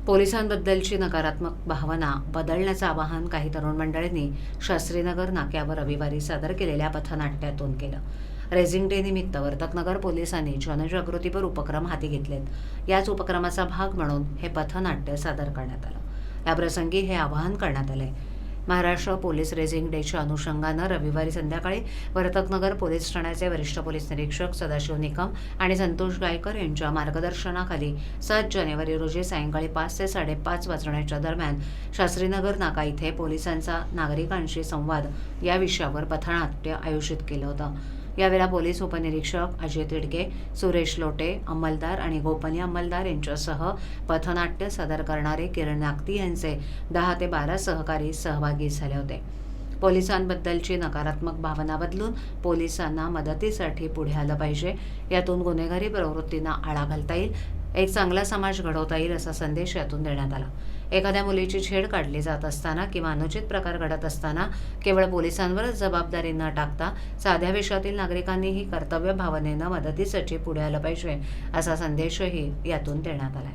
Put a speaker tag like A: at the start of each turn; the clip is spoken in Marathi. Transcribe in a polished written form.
A: पोलिसांबद्दलची नकारात्मक भावना बदलण्याचं आवाहन काही तरुण मंडळींनी शास्त्रीनगर नाक्यावर रविवारी सादर केलेल्या पथनाट्यातून केलं। रेझिंग डे निमित्त वर्तकनगर पोलिसांनी जनजागृतीपर उपक्रम हाती घेतलेत। याच उपक्रमाचा भाग म्हणून हे पथनाट्य सादर करण्यात आलं। याप्रसंगी हे आवाहन करण्यात आले। महाराष्ट्र पोलीस रेझिंग डेच्या अनुषंगानं रविवारी संध्याकाळी वर्तकनगर पोलीस ठाण्याचे वरिष्ठ पोलीस निरीक्षक सदाशिव निकम आणि संतोष गायकर यांच्या मार्गदर्शनाखाली 7 जानेवारी रोजी सायंकाळी 5 ते 5:30 वाजण्याच्या दरम्यान शास्त्रीनगर नाका इथे पोलिसांचा नागरिकांशी संवाद या विषयावर पथनाट्य आयोजित केलं होतं। यावेळेला पोलीस उपनिरीक्षक अजय तिडके, सुरेश लोटे अंमलदार आणि गोपनीय अंमलदार यांच्यासह पथनाट्य सादर करणारे किरण नागती यांचे 10 ते 12 सहकारी सहभागी झाले होते। पोलिसांबद्दलची नकारात्मक भावना बदलून पोलिसांना मदतीसाठी पुढे आलं पाहिजे। यातून गुन्हेगारी प्रवृत्तींना आळा घालता येईल, एक चांगला समाज घडवता येईल असा संदेश यातून देण्यात आला। एखाद्या मुलीची छेड काढली जात असताना किंवा अनुचित प्रकार घडत असताना केवळ पोलिसांवरच जबाबदारी न टाकता साध्या वेशातील नागरिकांनीही कर्तव्य भावनेनं मदतीसाठी पुढे आलं पाहिजे असा संदेशही यातून देण्यात आला।